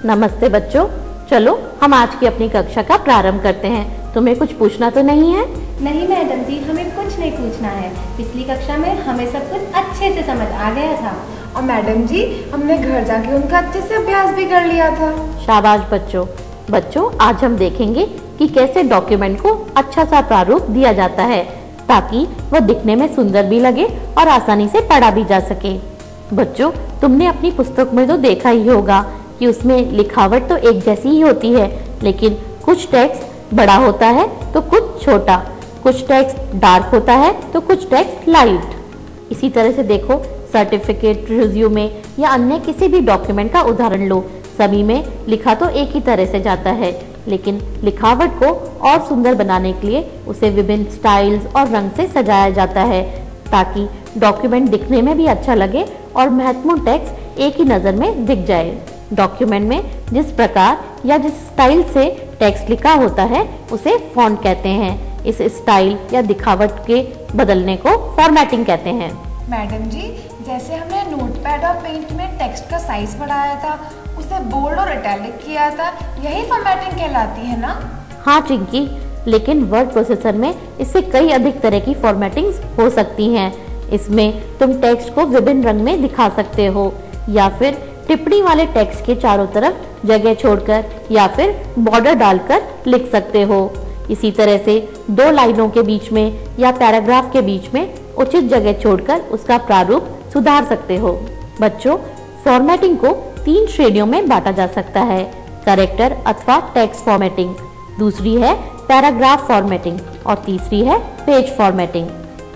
नमस्ते बच्चों, चलो हम आज की अपनी कक्षा का प्रारंभ करते हैं। तुम्हें कुछ पूछना तो नहीं है? नहीं मैडम जी, हमें कुछ नहीं पूछना है। पिछली कक्षा में हमें सब कुछ अच्छे से समझ आ गया था। और मैडम जी, हमने घर जाके उनका अच्छे से अभ्यास भी कर लिया था। शाबाश बच्चों, आज हम देखेंगे कि कैसे डॉक्यूमेंट को अच्छा सा प्रारूप दिया जाता है ताकि वह दिखने में सुंदर भी लगे और आसानी से पढ़ा भी जा सके। बच्चों, तुमने अपनी पुस्तक में तो देखा ही होगा कि उसमें लिखावट तो एक जैसी ही होती है, लेकिन कुछ टेक्स्ट बड़ा होता है तो कुछ छोटा, कुछ टेक्स्ट डार्क होता है तो कुछ टेक्स्ट लाइट। इसी तरह से देखो, सर्टिफिकेट, रिज्यूमे या अन्य किसी भी डॉक्यूमेंट का उदाहरण लो, सभी में लिखा तो एक ही तरह से जाता है, लेकिन लिखावट को और सुंदर बनाने के लिए उसे विभिन्न स्टाइल्स और रंग से सजाया जाता है ताकि डॉक्यूमेंट दिखने में भी अच्छा लगे और महत्वपूर्ण टेक्स्ट एक ही नज़र में दिख जाए। डॉक्यूमेंट में जिस प्रकार या जिस स्टाइल से टेक्स्ट लिखा होता है उसे फॉन्ट कहते हैं। इस स्टाइल या दिखावट के बदलने को फॉर्मेटिंग कहते हैं। मैडम जी, जैसे हमने नोटपैड और पेंट में टेक्स्ट का साइज बढ़ाया था, उसे बोल्ड और इटैलिक किया था, यही फॉर्मेटिंग कहलाती है ना? हाँ चिंकी, लेकिन वर्ड प्रोसेसर में इससे कई अधिक तरह की फॉर्मेटिंग्स हो सकती हैं। इसमें तुम टेक्स्ट को विभिन्न रंग में दिखा सकते हो या फिर टिप्पणी वाले टेक्स्ट के चारों तरफ जगह छोड़कर या फिर बॉर्डर डालकर लिख सकते हो। इसी तरह से दो लाइनों के बीच में या पैराग्राफ के बीच में उचित जगह छोड़कर उसका प्रारूप सुधार सकते हो। बच्चों, फॉर्मेटिंग को 3 श्रेणियों में बांटा जा सकता है: कैरेक्टर अथवा टेक्स्ट फॉर्मेटिंग, दूसरी है पैराग्राफ फॉर्मेटिंग और तीसरी है पेज फॉर्मेटिंग।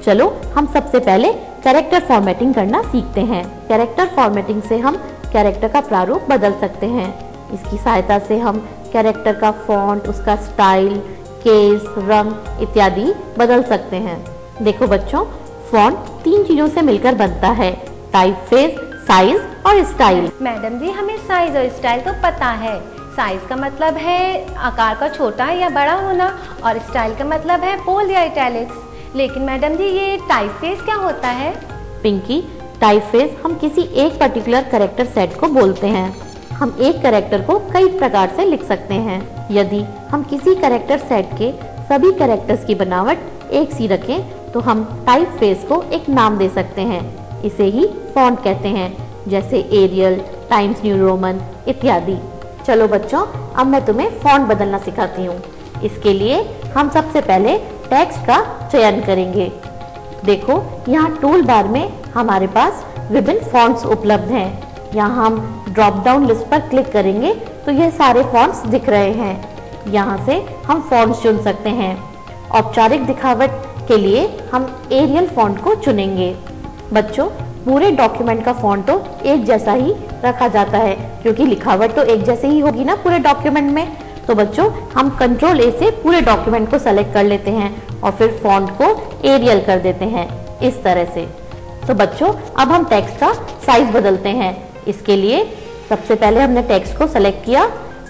चलो हम सबसे पहले कैरेक्टर फॉर्मेटिंग करना सीखते हैं। कैरेक्टर फॉर्मेटिंग से हम कैरेक्टर का प्रारूप बदल सकते हैं। इसकी सहायता से हम कैरेक्टर का फॉन्ट, उसका स्टाइल, केस, रंग इत्यादि बदल सकते हैं। देखो बच्चों, फॉन्ट 3 चीजों से मिलकर बनता है: टाइपफेस, साइज और स्टाइल। मैडम जी, हमें साइज और स्टाइल तो पता है। साइज का मतलब है आकार का छोटा या बड़ा होना और स्टाइल का मतलब है बोल्ड या इटैलिक्स। लेकिन मैडम जी, ये टाइपफेस क्या होता है? पिंकी, टाइपफेस हम किसी एक पर्टिकुलर कैरेक्टर सेट को बोलते हैं। हम एक कैरेक्टर को कई प्रकार से लिख सकते हैं। यदि हम किसी कैरेक्टर सेट के सभी कैरेक्टर्स की बनावट एक सी रखें तो हम टाइपफेस को एक नाम दे सकते हैं। इसे ही फॉन्ट कहते हैं, जैसे एरियल, टाइम्स न्यू रोमन इत्यादि। चलो बच्चों, अब मैं तुम्हें फॉन्ट बदलना सिखाती हूँ। इसके लिए हम सबसे पहले टेक्स्ट का चयन करेंगे। देखो, यहाँ टूल बार में हमारे पास विभिन्न फॉन्ट्स उपलब्ध हैं। यहाँ हम ड्रॉप डाउन लिस्ट पर क्लिक करेंगे तो यह सारे फॉन्ट्स दिख रहे हैं। यहाँ से हम फॉन्ट्स चुन सकते हैं। औपचारिक दिखावट के लिए हम एरियल फॉन्ट को चुनेंगे। बच्चों, पूरे डॉक्यूमेंट का फॉन्ट तो एक जैसा ही रखा जाता है क्योंकि लिखावट तो एक जैसे ही होगी ना पूरे डॉक्यूमेंट में। तो बच्चों, हम कंट्रोल ए से पूरे डॉक्यूमेंट को सेलेक्ट कर लेते हैं और फिर फॉन्ट को एरियल कर देते हैं, इस तरह से। तो बच्चों, अब हम टेक्स्ट का साइज बदलते हैं। इसके लिए सबसे पहले हमने टेक्स्ट को सेलेक्ट किया।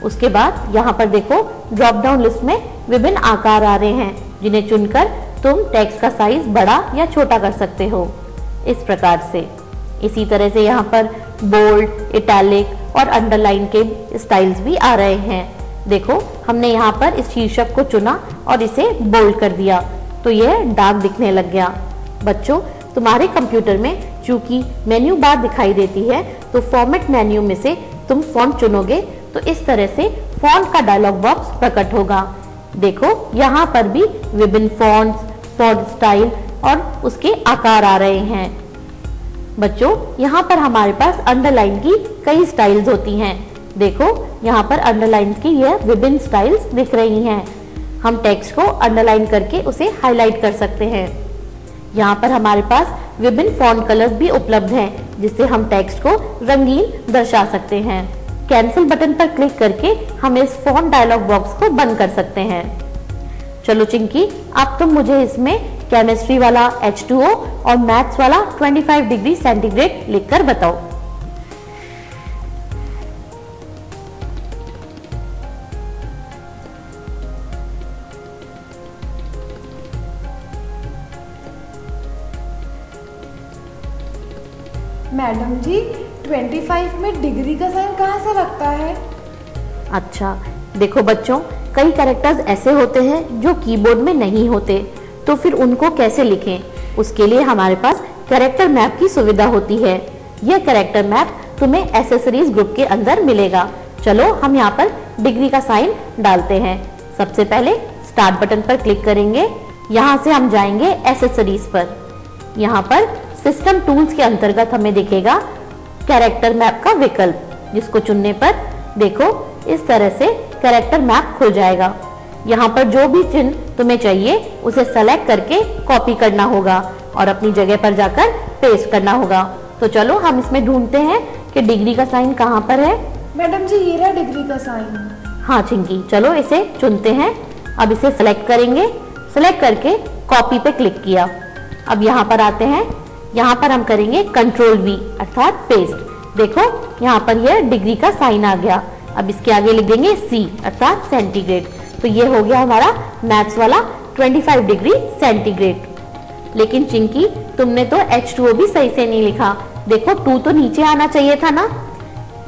उसके बाद यहाँ पर देखो, ड्रॉप डाउन लिस्ट में विभिन्न आकार आ रहे हैं जिन्हें चुनकर तुम टेक्स्ट का साइज बड़ा या छोटा कर सकते हो, इस प्रकार से। इसी तरह से यहाँ पर बोल्ड, इटैलिक और अंडरलाइन के स्टाइल्स भी आ रहे हैं। देखो, हमने यहाँ पर इस शीर्षक को चुना और इसे बोल्ड कर दिया तो यह डार्क दिखने लग गया। बच्चों, तुम्हारे कंप्यूटर में चूंकि मेन्यू बार दिखाई देती है तो फॉर्मेट मेन्यू में से तुम फॉन्ट चुनोगे तो इस तरह से फॉन्ट का डायलॉग बॉक्स प्रकट होगा। देखो, यहाँ पर भी विभिन्न फॉन्ट्स, फॉन्ट स्टाइल और उसके आकार आ रहे हैं। बच्चों, यहाँ पर हमारे पास अंडरलाइन की कई स्टाइल्स होती हैं। देखो, यहाँ पर अंडरलाइन की यह विभिन्न स्टाइल्स दिख रही हैं। हम टेक्स्ट को अंडरलाइन करके उसे हाईलाइट कर सकते हैं। यहाँ पर हमारे पास विभिन्न फॉन्ट कलर्स भी उपलब्ध हैं जिससे हम टेक्स्ट को रंगीन दर्शा सकते हैं। कैंसिल बटन पर क्लिक करके हम इस फॉन्ट डायलॉग बॉक्स को बंद कर सकते हैं। चलो चिंकी, अब तुम मुझे इसमें केमिस्ट्री वाला H2O और मैथ्स वाला 25 डिग्री सेंटीग्रेड लिखकर बताओ। मैडम जी, 25 में डिग्री का साइन कहाँ से लगता है? अच्छा, देखो बच्चों, कई कैरेक्टर्स ऐसे होते हैं जो कीबोर्ड में नहीं होते, तो फिर उनको कैसे लिखें? उसके लिए हमारे पास कैरेक्टर मैप की सुविधा होती है। यह कैरेक्टर मैप तुम्हें एसेसरीज ग्रुप के अंदर मिलेगा। चलो हम यहाँ पर डिग्री का साइन डालते हैं। सबसे पहले स्टार्ट बटन पर क्लिक करेंगे। यहाँ से हम जाएंगे एसेसरीज पर। यहाँ पर सिस्टम टूल्स के अंतर्गत हमें दिखेगा कैरेक्टर मैप का विकल्प, जिसको चुनने पर देखो इस तरह से कैरेक्टर मैप खुल जाएगा। यहाँ पर जो भी चिन्ह तुम्हें चाहिए उसे सेलेक्ट करके कॉपी करना होगा और अपनी जगह पर जाकर पेस्ट करना होगा। तो चलो हम इसमें ढूंढते हैं कि डिग्री का साइन कहाँ पर है। मैडम जी, ये रहा डिग्री का साइन। हाँ चिंकी, चलो इसे चुनते हैं। अब इसे सेलेक्ट करेंगे। सेलेक्ट करके कॉपी पे क्लिक किया। अब यहाँ पर आते हैं। यहाँ पर हम करेंगे कंट्रोल V अर्थात पेस्ट। देखो यहाँ पर यह डिग्री का साइन आ गया। अब इसके आगे लिख देंगे C अर्थात सेंटीग्रेड। तो ये हो गया हमारा मैथ्स वाला 25 डिग्री सेंटीग्रेड। लेकिन चिंकी, तुमने तो H2O भी सही से नहीं लिखा। देखो 2 तो नीचे आना चाहिए था ना।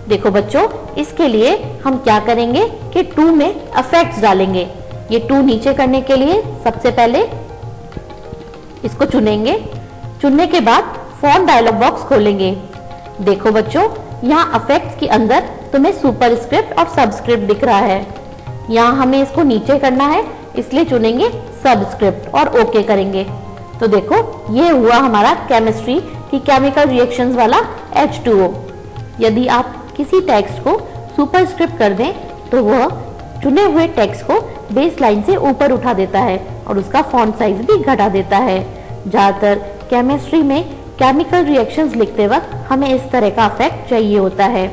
देखो बच्चों, इसके लिए हम क्या करेंगे कि 2 में अफेक्ट्स डालेंगे। ये 2 नीचे करने के लिए सबसे पहले इसको चुनेंगे। चुनने के बाद फॉन्ट डायलॉग बॉक्स खोलेंगे। देखो बच्चों, यहाँ अफेक्ट्स के अंदर तुम्हें सुपरस्क्रिप्ट और सबस्क्रिप्ट दिख रहा है। यहाँ हमें इसको नीचे करना है, इसलिए चुनेंगे सबस्क्रिप्ट और ओके करेंगे। तो देखो ये हुआ हमारा केमिस्ट्री की केमिकल रिएक्शंस वाला H2O। यदि आप किसी टेक्स्ट को सुपरस्क्रिप्ट कर दें तो वह चुने हुए टेक्स्ट को बेस लाइन से ऊपर उठा देता है और उसका फॉन्ट साइज भी घटा देता है। ज्यादातर केमिस्ट्री में केमिकल रिएक्शंस लिखते वक्त हमें इस तरह का इफेक्ट चाहिए होता है।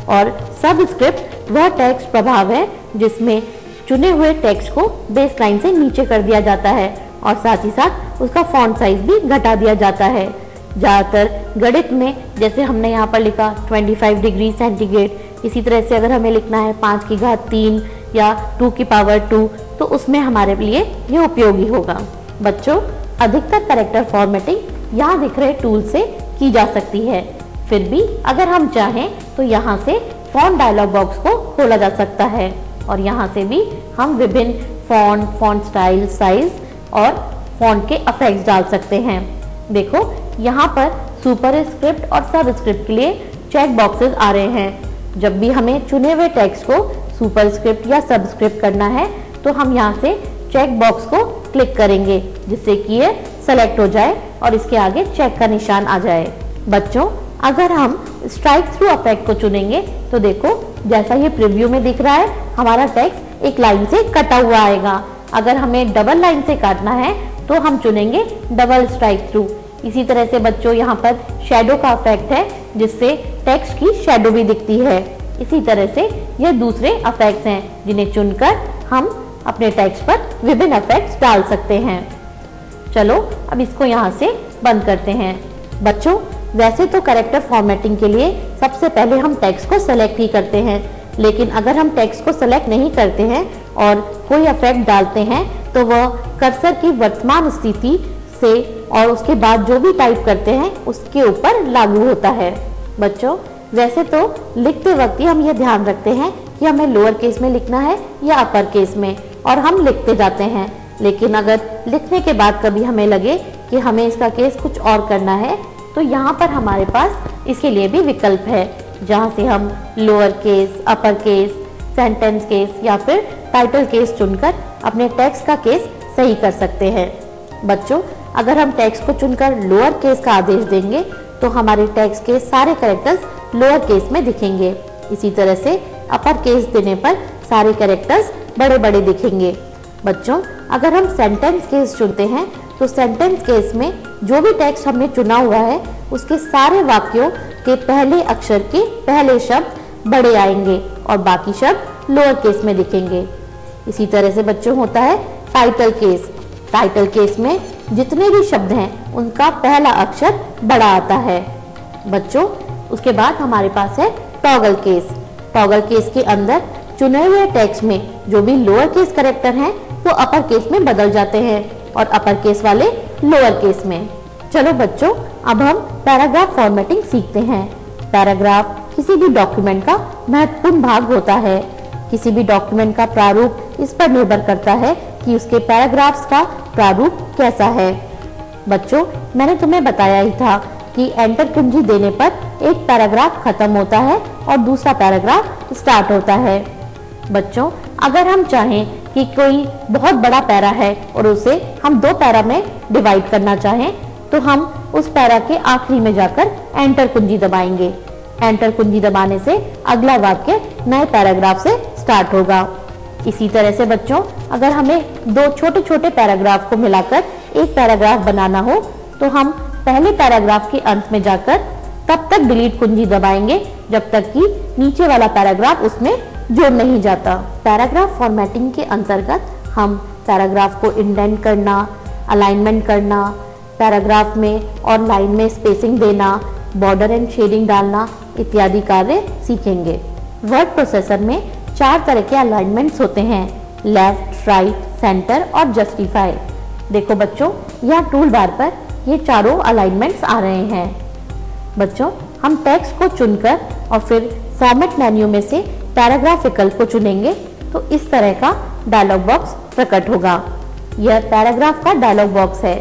और सबस्क्रिप्ट वह टेक्स्ट प्रभाव है जिसमें चुने हुए टेक्स्ट को बेस लाइन से नीचे कर दिया जाता है और साथ ही साथ उसका फॉन्ट साइज भी घटा दिया जाता है। ज्यादातर गणित में जैसे हमने यहाँ पर लिखा 25 डिग्री सेंटीग्रेड, इसी तरह से अगर हमें लिखना है 5 की घात 3 या 2 की पावर 2, तो उसमें हमारे लिए ये उपयोगी होगा। बच्चों, अधिकतर कैरेक्टर फॉर्मेटिंग यहाँ दिख रहे टूल से की जा सकती है। फिर भी अगर हम चाहें तो यहाँ से फॉन्ट डायलॉग बॉक्स को खोला जा सकता है और यहाँ से भी हम विभिन्न फॉन्ट स्टाइल, साइज और फॉन्ट के इफेक्ट्स डाल सकते हैं। देखो यहाँ पर सुपरस्क्रिप्ट और सबस्क्रिप्ट के लिए चेक बॉक्सेस आ रहे हैं। जब भी हमें चुने हुए टेक्स्ट को सुपरस्क्रिप्ट या सबस्क्रिप्ट करना है तो हम यहाँ से चेक बॉक्स को क्लिक करेंगे, जिससे कि ये सेलेक्ट हो जाए और इसके आगे चेक का निशान आ जाए। बच्चों, अगर हम स्ट्राइक थ्रू इफेक्ट को चुनेंगे तो देखो जैसा ये प्रीव्यू में दिख रहा है, हमारा टेक्स्ट एक लाइन से कटा हुआ आएगा। अगर हमें डबल लाइन से काटना है तो हम चुनेंगे डबल स्ट्राइक थ्रू। इसी तरह से बच्चों यहाँ पर शैडो का इफेक्ट है, जिससे टेक्स्ट की शैडो भी दिखती है। इसी तरह से ये दूसरे इफेक्ट्स हैं जिन्हें चुनकर हम अपने टेक्स्ट पर विभिन्न इफेक्ट्स डाल सकते हैं। चलो अब इसको यहाँ से बंद करते हैं। बच्चों, वैसे तो कैरेक्टर फॉर्मेटिंग के लिए सबसे पहले हम टेक्स्ट को सेलेक्ट ही करते हैं, लेकिन अगर हम टेक्स्ट को सेलेक्ट नहीं करते हैं और कोई इफेक्ट डालते हैं तो वह कर्सर की वर्तमान स्थिति से और उसके बाद जो भी टाइप करते हैं उसके ऊपर लागू होता है। बच्चों, वैसे तो लिखते वक्त ही हम ये ध्यान रखते हैं कि हमें लोअर केस में लिखना है या अपर केस में, और हम लिखते जाते हैं। लेकिन अगर लिखने के बाद कभी हमें लगे कि हमें इसका केस कुछ और करना है तो यहाँ पर हमारे पास इसके लिए भी विकल्प है, जहाँ से हम lower case, upper case, sentence case या फिर टाइटल केस चुनकर अपने टेक्स्ट का केस सही कर सकते हैं। बच्चों, अगर हम टेक्स्ट को चुनकर लोअर केस का आदेश देंगे तो हमारे टेक्स्ट के सारे कैरेक्टर्स लोअर केस में दिखेंगे। इसी तरह से अपर केस देने पर सारे कैरेक्टर्स बड़े बड़े दिखेंगे। बच्चों, अगर हम सेंटेंस केस चुनते हैं तो सेंटेंस केस में जो भी टेक्स्ट हमने चुना हुआ है उसके सारे वाक्यों के पहले अक्षर के पहले शब्द बड़े आएंगे और बाकी शब्द लोअर केस में दिखेंगे। इसी तरह से बच्चों होता है टाइटल केस। टाइटल केस में जितने भी शब्द हैं उनका पहला अक्षर बड़ा आता है। बच्चों, उसके बाद हमारे पास है टॉगल केस। टॉगल केस के अंदर चुने हुए टेक्स्ट में जो भी लोअर केस कैरेक्टर हैं वो अपर केस में बदल जाते हैं और अपर केस वाले लोअर केस में। चलो बच्चों, अब हम पैराग्राफ फॉर्मेटिंग सीखते हैं। पैराग्राफ किसी भी डॉक्यूमेंट का महत्वपूर्ण भाग होता है। किसी भी डॉक्यूमेंट का प्रारूप इस पर निर्भर करता है कि उसके पैराग्राफ्स का प्रारूप कैसा है। बच्चों, मैंने तुम्हें बताया ही था कि एंटर कुंजी देने पर एक पैराग्राफ खत्म होता है और दूसरा पैराग्राफ स्टार्ट होता है। बच्चों, अगर हम चाहें कि कोई बहुत बड़ा पैरा है और उसे हम 2 पैरा में डिवाइड करना चाहें, तो हम उस पैरा के आखिरी में जाकर एंटर कुंजी दबाएंगे। एंटर कुंजी दबाने से अगला वाक्य नए पैराग्राफ से स्टार्ट होगा। इसी तरह से बच्चों, अगर हमें 2 छोटे छोटे पैराग्राफ को मिलाकर एक पैराग्राफ बनाना हो, तो हम पहले पैराग्राफ के अंत में जाकर तब तक डिलीट कुंजी दबाएंगे जब तक कि नीचे वाला पैराग्राफ उसमें जोड़ नहीं जाता। पैराग्राफ फॉर्मेटिंग के अंतर्गत हम पैराग्राफ को इंडेंट करना, अलाइनमेंट करना, पैराग्राफ में और लाइन में स्पेसिंग देना, बॉर्डर एंड शेडिंग डालना इत्यादि कार्य सीखेंगे। वर्ड प्रोसेसर में 4 तरह के अलाइनमेंट्स होते हैं: लेफ्ट, राइट, सेंटर और जस्टिफाई। देखो बच्चों, यहाँ टूल बार पर ये चारों अलाइनमेंट्स आ रहे हैं। बच्चों, हम टेक्स्ट को चुनकर और फिर फॉर्मेट मेन्यू में से पैराग्राफ विकल्प को चुनेंगे तो इस तरह का डायलॉग बॉक्स प्रकट होगा। यह पैराग्राफ का डायलॉग बॉक्स है।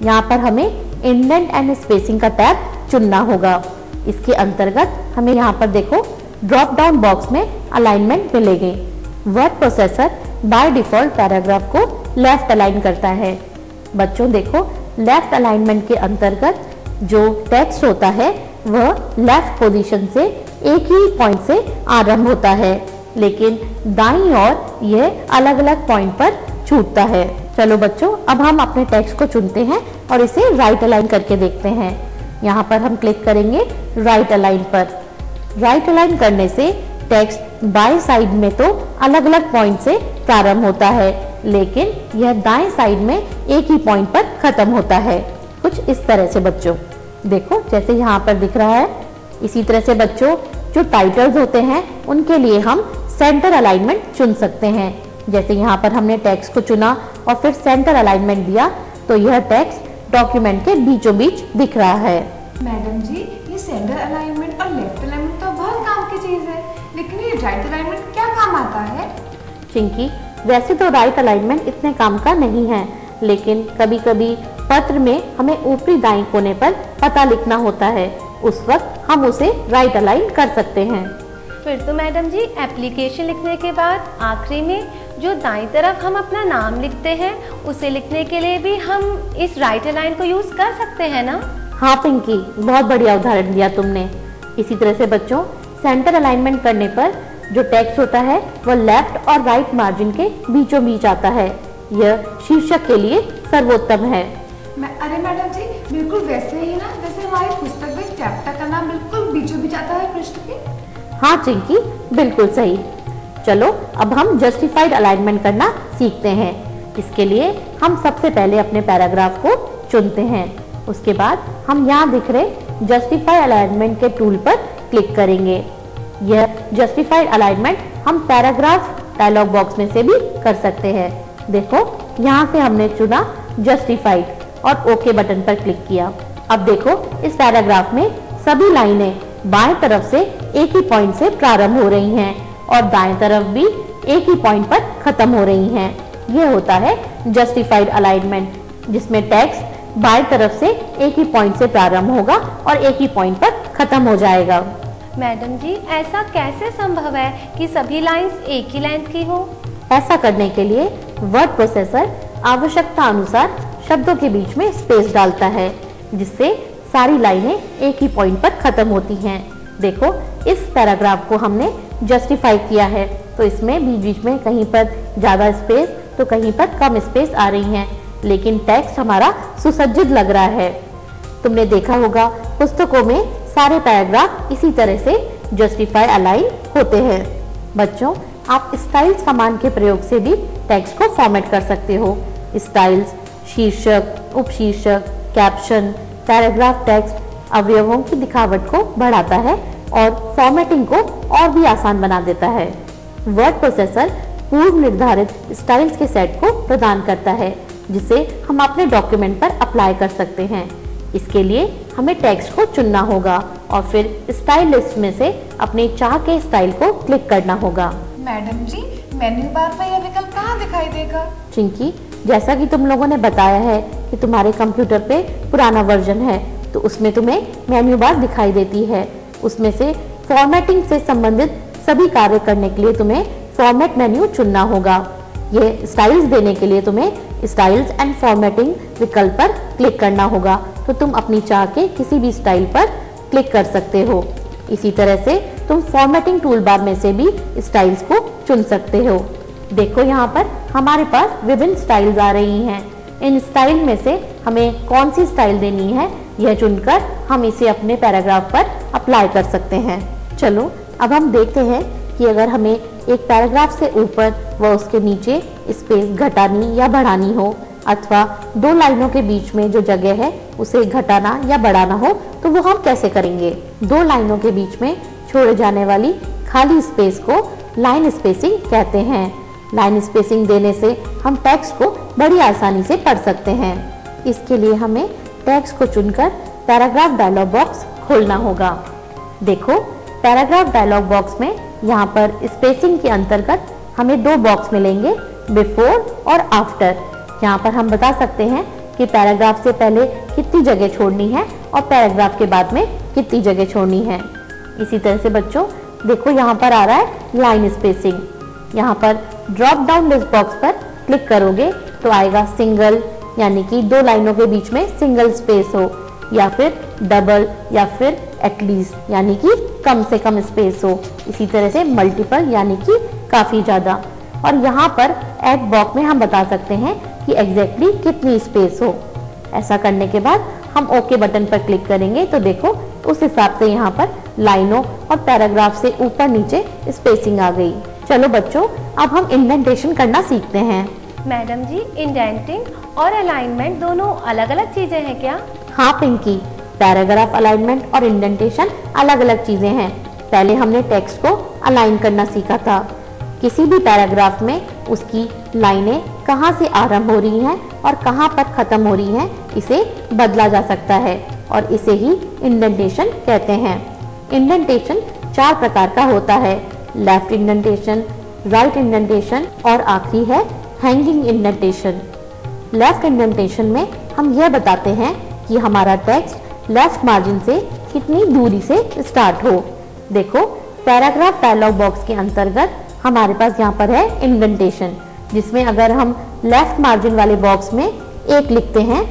यहाँ पर हमें इंडेंट एंड स्पेसिंग का टैब चुनना होगा। इसके अंतर्गत हमें यहाँ पर देखो ड्रॉप डाउन बॉक्स में अलाइनमेंट मिलेंगे। Word processor by default paragraph को लेफ्ट अलाइन करता है। बच्चों देखो, लेफ्ट अलाइनमेंट के अंतर्गत जो टेक्स्ट होता है वह लेफ्ट पोजीशन से एक ही पॉइंट से आरंभ होता है, लेकिन दाईं ओर यह अलग अलग पॉइंट पर छूटता है। चलो बच्चों, अब हम अपने टेक्स्ट को चुनते हैं और इसे राइट अलाइन करके देखते हैं। यहाँ पर हम क्लिक करेंगे राइट अलाइन पर। राइट अलाइन करने से टेक्स्ट बाएं साइड में तो अलग अलग पॉइंट से प्रारंभ होता है, लेकिन यह दाएं साइड में एक ही पॉइंट पर खत्म होता है। कुछ इस तरह से बच्चों देखो, जैसे यहाँ पर दिख रहा है। इसी तरह से बच्चों, जो टाइटल्स होते हैं उनके लिए हम सेंटर अलाइनमेंट चुन सकते हैं। जैसे यहाँ पर हमने टेक्स्ट को चुना और फिर सेंटर अलाइनमेंट दिया तो यह टेक्स्ट डॉक्यूमेंट के बीचों बीच दिख रहा है। मैडम जी, ये सेंटर अलाइनमेंट और लेफ्ट अलाइनमेंट तो बहुत काम की चीज है, लेकिन ये राइट अलाइनमेंट क्या काम आता है? चिंकी, वैसे तो राइट अलाइनमेंट इतने काम का नहीं है, लेकिन कभी कभी पत्र में हमें ऊपरी दाईं कोने पर पता लिखना होता है, उस वक्त हम उसे राइट अलाइन कर सकते हैं। फिर तो मैडम जी, एप्लीकेशन लिखने के बाद आखिरी में जो दाईं तरफ हम अपना नाम लिखते हैं उसे लिखने के लिए भी हम इस राइट अलाइन को यूज कर सकते हैं ना? हाँ पिंकी, बहुत बढ़िया उदाहरण दिया तुमने। इसी तरह से बच्चों, सेंटर अलाइनमेंट करने पर जो टेक्स्ट होता है वह लेफ्ट और राइट मार्जिन के बीचों बीच आता है। यह शीर्षक के लिए सर्वोत्तम है। अरे मैडम जी, बिल्कुल वैसे ही ना जैसे हमारी पुस्तक में चैप्टर का नाम बिल्कुल बीचों बीच आता है पृष्ठ के। हाँ चिंकी, बिल्कुल सही। चलो अब हम जस्टिफाइड अलाइनमेंट करना सीखते हैं। इसके लिए हम सबसे पहले अपने पैराग्राफ को चुनते हैं। उसके बाद हम यहाँ दिख रहे जस्टिफाई अलाइनमेंट के टूल पर क्लिक करेंगे। यह जस्टिफाइड अलाइनमेंट हम पैराग्राफ डायलॉग बॉक्स में से भी कर सकते हैं। देखो, यहाँ से हमने चुना जस्टिफाइड और ओके बटन पर क्लिक किया। अब देखो, इस पैराग्राफ में सभी लाइनें बाएं तरफ से एक ही पॉइंट से प्रारंभ हो रही हैं और दाएं तरफ भी एक ही पॉइंट पर खत्म हो रही हैं। यह होता है जस्टिफाइड अलाइनमेंट, जिसमें टेक्स्ट बाएं तरफ से एक ही पॉइंट से प्रारंभ होगा और एक ही पॉइंट पर खत्म हो जाएगा। मैडम जी, ऐसा कैसे संभव है कि सभी लाइंस एक ही लेंथ की हो? ऐसा करने के लिए वर्ड प्रोसेसर आवश्यकता अनुसार शब्दों के बीच में स्पेस डालता है, जिससे सारी लाइनें एक ही पॉइंट पर खत्म होती हैं। देखो, इस पैराग्राफ को हमने जस्टिफाई किया है तो इसमें बीच बीच में कहीं पर ज़्यादा स्पेस तो कहीं पर कम स्पेस आ रही हैं, लेकिन टेक्स्ट हमारा सुसज्जित लग रहा है। तुमने देखा होगा पुस्तकों में सारे पैराग्राफ इसी तरह से जस्टिफाई अलाइन होते हैं। बच्चों, आप स्टाइल्स कमांड के प्रयोग से भी टेक्स्ट को फॉर्मेट कर सकते हो। स्टाइल्स शीर्षक, उपशीर्षक, कैप्शन, पैराग्राफ टेक्स्ट अवयवों की दिखावट को बढ़ाता है और फॉर्मेटिंग को और भी आसान बना देता है। वर्ड प्रोसेसर पूर्व निर्धारित स्टाइल्स के सेट को प्रदान करता है, जिसे हम अपने डॉक्यूमेंट पर अप्लाई कर सकते हैं। इसके लिए हमें टेक्स्ट को चुनना होगा और फिर स्टाइल लिस्ट में से अपने चाह के स्टाइल को क्लिक करना होगा। मैडम जी, मेन्यू बार पर यह विकल्प कहाँ दिखाई देगा? चिंकी, जैसा कि तुम लोगों ने बताया है कि तुम्हारे कंप्यूटर पे पुराना वर्जन है, तो उसमें तुम्हें मेन्यू बार दिखाई देती है। उसमें से फॉर्मेटिंग से संबंधित सभी कार्य करने के लिए तुम्हें फॉर्मेट मेन्यू चुनना होगा। ये स्टाइल्स देने के लिए तुम्हें स्टाइल्स एंड फॉर्मेटिंग विकल्प पर क्लिक करना होगा, तो तुम अपनी चाह के किसी भी स्टाइल पर क्लिक कर सकते हो। इसी तरह से तुम फॉर्मेटिंग टूल बार में से भी स्टाइल्स को चुन सकते हो। देखो यहाँ पर हमारे पास विभिन्न स्टाइल्स आ रही हैं। इन स्टाइल में से हमें कौन सी स्टाइल देनी है यह चुनकर हम इसे अपने पैराग्राफ पर अप्लाई कर सकते हैं। चलो अब हम देखते हैं कि अगर हमें एक पैराग्राफ से ऊपर व उसके नीचे स्पेस घटानी या बढ़ानी हो, अथवा दो लाइनों के बीच में जो जगह है उसे घटाना या बढ़ाना हो, तो वो हम कैसे करेंगे। दो लाइनों के बीच में छोड़े जाने वाली खाली स्पेस को लाइन स्पेसिंग कहते हैं। लाइन स्पेसिंग देने से हम टेक्स्ट को बड़ी आसानी से पढ़ सकते हैं। इसके लिए हमें टेक्स्ट को चुनकर पैराग्राफ डायलॉग बॉक्स खोलना होगा। देखो पैराग्राफ डायलॉग बॉक्स में यहाँ पर स्पेसिंग के अंतर्गत हमें दो बॉक्स मिलेंगे, बिफोर और आफ्टर। यहाँ पर हम बता सकते हैं कि पैराग्राफ से पहले कितनी जगह छोड़नी है और पैराग्राफ के बाद में कितनी जगह छोड़नी है। इसी तरह से बच्चों देखो यहाँ पर आ रहा है लाइन स्पेसिंग। यहाँ पर ड्रॉप डाउन लिस्ट बॉक्स पर क्लिक करोगे तो आएगा सिंगल, यानी कि दो लाइनों के बीच में सिंगल स्पेस हो, या फिर डबल, या फिर एटलीस्ट यानी कि कम से कम स्पेस हो। इसी तरह से मल्टीपल यानी कि काफी ज्यादा। और यहाँ पर एड बॉक्स में हम बता सकते हैं कि एग्जैक्टली कितनी स्पेस हो। ऐसा करने के बाद हम ओके बटन पर क्लिक करेंगे तो देखो उस हिसाब से यहाँ पर लाइनों और पैराग्राफ से ऊपर नीचे स्पेसिंग आ गई। चलो बच्चों अब हम इंडेंटेशन करना सीखते हैं। मैडम जी, इंडेंटिंग और अलाइनमेंट दोनों अलग अलग चीजें हैं क्या? हाँ पिंकी, पैराग्राफ अलाइनमेंट और इंडेंटेशन अलग अलग चीजें हैं। पहले हमने टेक्स्ट को अलाइन करना सीखा था। किसी भी पैराग्राफ में उसकी लाइनें कहाँ से आरंभ हो रही हैं और कहाँ पर खत्म हो रही हैं, इसे बदला जा सकता है और इसे ही इंडेंटेशन कहते हैं। इंडेंटेशन चार प्रकार का होता है, लेफ्ट इंडेंटेशन, राइट इंडेंटेशन और आखिरी है हैंगिंग इंडेंटेशन। लेफ्ट इंडेंटेशन में हम यह बताते हैं कि हमारा टेक्स्ट लेफ्ट मार्जिन से कितनी दूरी से स्टार्ट हो। देखो पैराग्राफ डायलॉग बॉक्स के अंतर्गत हमारे पास यहाँ पर है इंडेंटेशन, जिसमें अगर हम लेफ्ट मार्जिन वाले बॉक्स में 1 लिखते हैं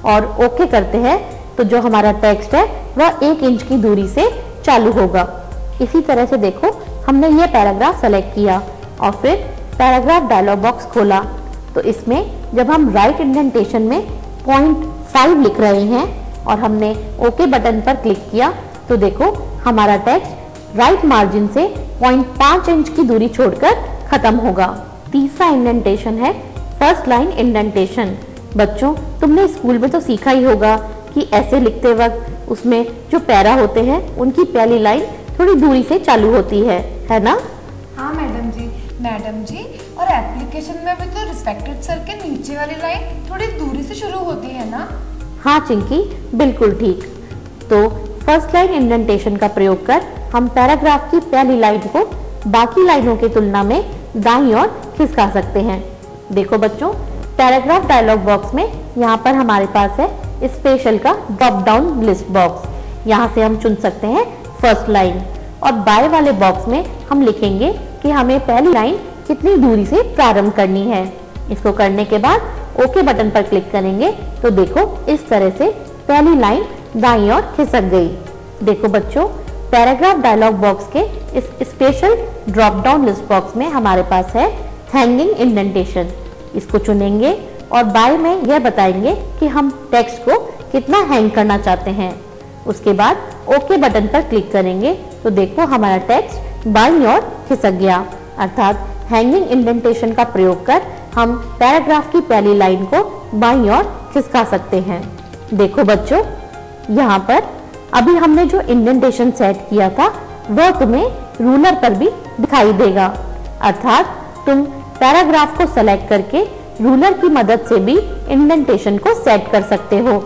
और ओके करते हैं तो जो हमारा टेक्स्ट है वह 1 इंच की दूरी से चालू होगा। इसी तरह से देखो हमने ये पैराग्राफ सेलेक्ट किया और फिर पैराग्राफ डायलॉग बॉक्स खोला, तो इसमें जब हम राइट इंडेंटेशन में 0.5 लिख रहे हैं और हमने ओके बटन पर क्लिक किया तो देखो हमारा टेक्स्ट राइट मार्जिन से 0.5 इंच की दूरी छोड़कर खत्म होगा। तीसरा इंडेंटेशन है फर्स्ट लाइन इंडेंटेशन। बच्चों तुमने स्कूल में तो सीखा ही होगा कि ऐसे लिखते वक्त उसमें जो पैरा होते हैं उनकी पहली लाइन थोड़ी दूरी से चालू होती है ना? हाँ मैडम जी, और एप्लीकेशन में भी तो रिस्पेक्टेड सर के नीचे वाली लाइन थोड़ी दूरी से शुरू होती है ना? हाँ चिंकी, बिल्कुल ठीक। तो फर्स्ट लाइन इंडेंटेशन का प्रयोग कर हम पैराग्राफ की पहली लाइन को बाकी लाइनों की तुलना में दाईं ओर खिसका सकते हैं। देखो बच्चों पैराग्राफ डायलॉग बॉक्स में यहाँ पर हमारे पास है स्पेशल का ड्रॉप डाउन लिस्ट बॉक्स। यहाँ से हम चुन सकते हैं फर्स्ट लाइन और बाएं वाले बॉक्स में हम लिखेंगे कि हमें पहली लाइन कितनी दूरी से प्रारंभ करनी है। इसको करने के बाद ओके बटन पर क्लिक करेंगे तो देखो इस तरह से पहली लाइन दाईं ओर खिसक गई। देखो बच्चों पैराग्राफ डायलॉग बॉक्स के इस special drop down list box में हमारे पास है हैंगिंग इंडेंटेशन। इसको चुनेंगे और बाएं में यह बताएंगे कि हम टेक्स्ट को कितना हैंग करना चाहते हैं। उसके बाद ओके बटन पर क्लिक करेंगे तो देखो हमारा टेक्स्ट बाईं ओर खिसक गया। अर्थात हैंगिंग इंडेंटेशन का प्रयोग कर हम पैराग्राफ की पहली लाइन को बाईं ओर खिसका सकते हैं। देखो बच्चों यहाँ पर अभी हमने जो इंडेंटेशन सेट किया था वह तुम्हें रूलर पर भी दिखाई देगा। अर्थात तुम पैराग्राफ को सेलेक्ट करके रूलर की मदद से भी इंडेंटेशन को सेट कर सकते हो।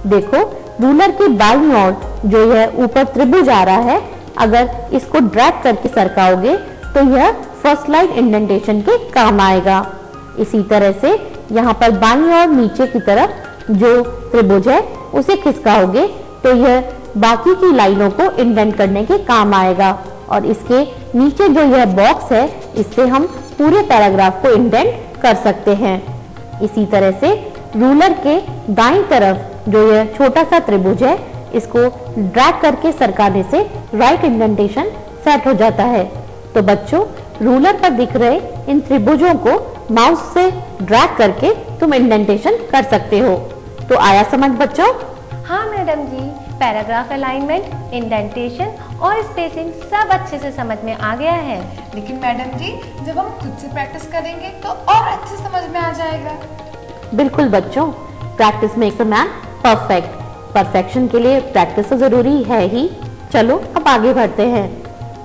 देखो रूलर की बाईं ओर जो यह ऊपर त्रिभुज आ रहा है, अगर इसको ड्रैग करके सरकाओगे तो यह फर्स्ट लाइन इंडेंटेशन के काम आएगा। इसी तरह से यहाँ पर बाईं और नीचे की तरफ जो त्रिभुज है उसे खिसकाओगे तो यह बाकी की लाइनों को इंडेंट करने के काम आएगा और इसके नीचे जो यह बॉक्स है इससे हम पूरे पैराग्राफ को इंडेंट कर सकते हैं। इसी तरह से रूलर के दाईं तरफ जो यह छोटा सा त्रिभुज है इसको ड्रैग करके सरकाने से राइट इंडेंटेशन सेट हो जाता है। तो बच्चों रूलर पर दिख रहे इन त्रिभुजों को माउस से ड्रैग करके तुम इंडेंटेशन कर सकते हो। तो आया समझ बच्चों? हाँ मैडम जी, पैराग्राफ अलाइनमेंट, इंडेंटेशन और स्पेसिंग सब अच्छे से समझ में आ गया है। लेकिन मैडम जी जब हम खुद से प्रैक्टिस करेंगे तो और अच्छे समझ में आ जाएगा। बिल्कुल बच्चों, practice makes a man perfect. Perfection के लिए प्रैक्टिस तो जरूरी है ही। चलो अब आगे बढ़ते हैं।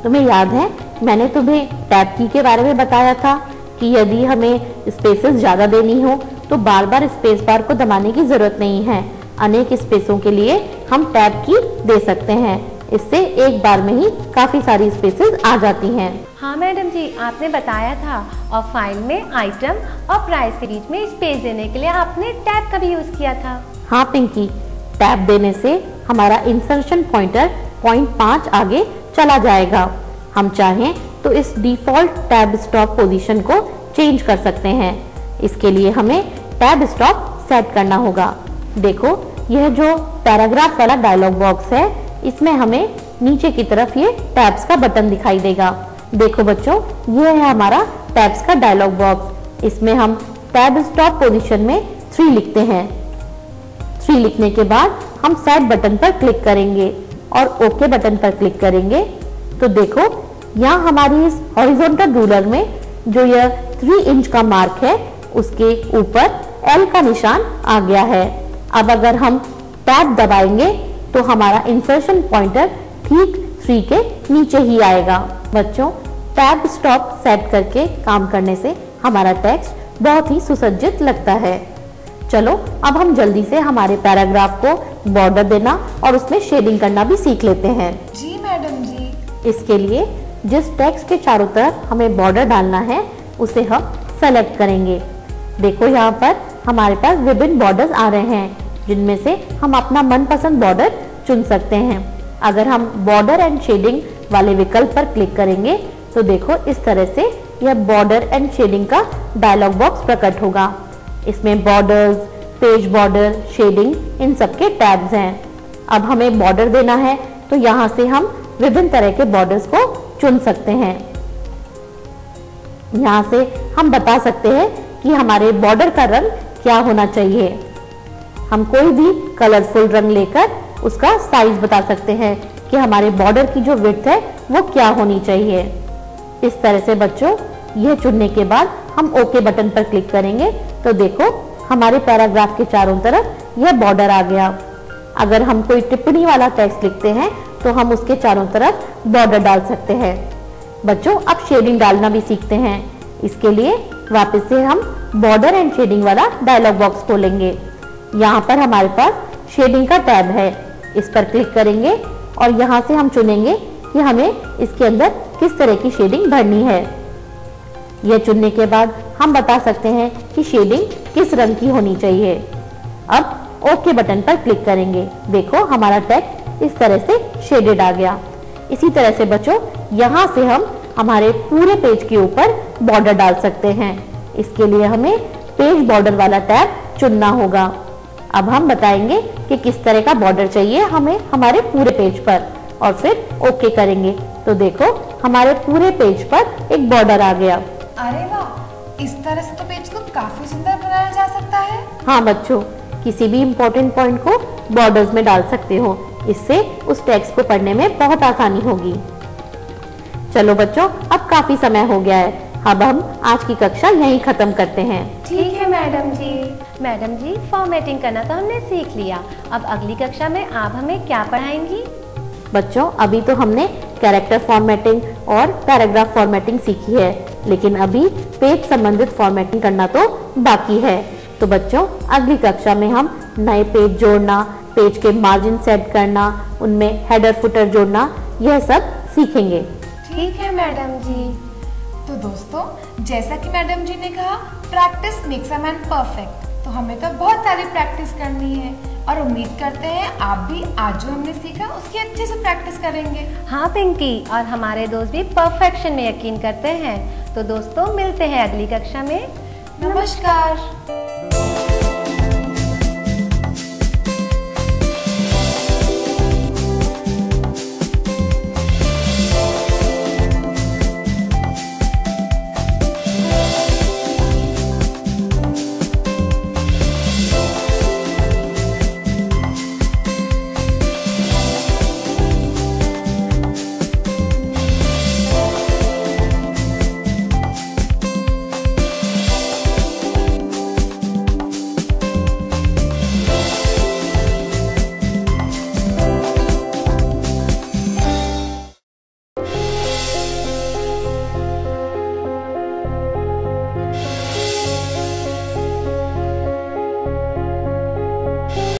तुम्हें याद है मैंने तुम्हें टैब की के बारे में बताया था कि यदि हमें स्पेसेस ज़्यादा देनी हो तो बार बार स्पेस बार को दबाने की ज़रूरत नहीं है। अनेक स्पेसों के लिए हम टैब की दे सकते हैं। इससे एक बार में ही काफ़ी सारी स्पेसेस आ जाती हैं। हाँ मैडम जी, आपने बताया था। और फाइल में आइटम और प्राइस के बीच में स्पेस देने के लिए आपने टैब का भी यूज़ किया था। हाँ पिंकी, टैब देने से हमारा इंसर्शन पॉइंटर पॉइंट 5 आगे चला जाएगा। हम चाहें तो इस डिफ़ॉल्ट टैब स्टॉप पोजीशन को चेंज कर सकते हैं। इसके लिए हमें टैब स्टॉप सेट करना होगा। देखो यह जो पैराग्राफ वाला डायलॉग बॉक्स है इसमें हमें नीचे की तरफ ये टैब्स का बटन दिखाई देगा। देखो बच्चों, ये है हमारा टैब्स का डायलॉग बॉक्स। इसमें हम टैब स्टॉप पोजीशन में 3 लिखते हैं। 3 लिखने के बाद हम सेट बटन पर क्लिक करेंगे और ओके बटन पर क्लिक करेंगे तो देखो यहाँ हमारी इस हॉरिजॉन्टल रूलर में जो यह 3 इंच का मार्क है उसके ऊपर एल का निशान आ गया है। अब अगर हम टैब दबाएंगे तो हमारा इंसर्शन पॉइंटर ठीक 3 के नीचे ही आएगा। बच्चों टैब स्टॉप सेट करके काम करने से हमारा टेक्स्ट बहुत ही सुसज्जित लगता है। चलो अब हम जल्दी से हमारे पैराग्राफ को बॉर्डर देना और उसमें शेडिंग करना भी सीख लेते हैं। जी मैडम जी। इसके लिए जिस टेक्स्ट के चारों तरफ हमें बॉर्डर डालना है उसे हम सेलेक्ट करेंगे। देखो यहाँ पर हमारे पास विभिन्न बॉर्डर्स आ रहे हैं जिनमें से हम अपना मनपसंद बॉर्डर चुन सकते हैं। अगर हम बॉर्डर एंड शेडिंग वाले विकल्प पर क्लिक करेंगे तो देखो इस तरह से यह बॉर्डर एंड शेडिंग का डायलॉग बॉक्स प्रकट होगा। इसमें बॉर्डर्स, पेज बॉर्डर, शेडिंग इन सब के टैब्स हैं। अब हमें बॉर्डर देना है तो यहाँ से हम विभिन्न तरह के बॉर्डर्स को चुन सकते हैं। यहाँ से हम बता सकते हैं कि हमारे बॉर्डर का रंग क्या होना चाहिए। हम कोई भी कलरफुल रंग लेकर उसका साइज बता सकते हैं कि हमारे बॉर्डर की जो विड्थ है वो क्या होनी चाहिए। इस तरह से बच्चों यह चुनने के बाद हम ओके बटन पर क्लिक करेंगे तो देखो हमारे पैराग्राफ के चारों तरफ यह बॉर्डर आ गया। अगर हम कोई टिप्पणी वाला टेक्स्ट लिखते हैं तो हम उसके चारों तरफ बॉर्डर डाल सकते हैं। बच्चों अब शेडिंग डालना भी सीखते हैं। इसके लिए वापस से हम बॉर्डर एंड शेडिंग वाला डायलॉग बॉक्स खोलेंगे। यहाँ पर हमारे पास शेडिंग का टैब है, इस पर क्लिक करेंगे और यहाँ से हम चुनेंगे कि हमें इसके अंदर किस तरह की शेडिंग भरनी है। यह चुनने के बाद हम बता सकते हैं कि शेडिंग किस रंग की होनी चाहिए। अब ओके बटन पर क्लिक करेंगे। देखो हमारा टेक्स्ट इस तरह से शेडेड आ गया। इसी तरह से बच्चों यहाँ से हम हमारे पूरे पेज के ऊपर बॉर्डर डाल सकते हैं। इसके लिए हमें पेज बॉर्डर वाला टैब चुनना होगा। अब हम बताएंगे कि किस तरह का बॉर्डर चाहिए हमें हमारे पूरे पेज पर और फिर ओके करेंगे तो देखो हमारे पूरे पेज पर एक बॉर्डर आ गया। अरे वाह, इस तरह से तो पेज को काफी सुंदर बनाया जा सकता है। हाँ बच्चों, किसी भी इम्पोर्टेंट पॉइंट को बॉर्डर्स में डाल सकते हो। इससे उस टेक्स्ट को पढ़ने में बहुत आसानी होगी। चलो बच्चों अब काफी समय हो गया है, अब हम आज की कक्षा यहीं खत्म करते हैं। ठीक है मैडम जी। मैडम जी फॉर्मेटिंग करना तो हमने सीख लिया, अब अगली कक्षा में आप हमें क्या पढ़ाएंगी? बच्चों अभी तो हमने कैरेक्टर फॉर्मेटिंग और पैराग्राफ फॉर्मेटिंग सीखी है, लेकिन अभी पेज संबंधित फॉर्मेटिंग करना तो बाकी है। तो बच्चों अगली कक्षा में हम नए पेज जोड़ना, पेज के मार्जिन सेट करना, उनमें हेडर फुटर जोड़ना, यह सब सीखेंगे। ठीक है मैडम जी। तो दोस्तों, जैसा कि मैडम जी ने कहा, practice makes a man perfect. तो हमें तो बहुत सारी प्रैक्टिस करनी है और उम्मीद करते हैं आप भी आज जो हमने सीखा उसकी अच्छे से प्रैक्टिस करेंगे। हाँ पिंकी, और हमारे दोस्त भी परफेक्शन में यकीन करते हैं। तो दोस्तों, मिलते हैं अगली कक्षा में। नमस्कार।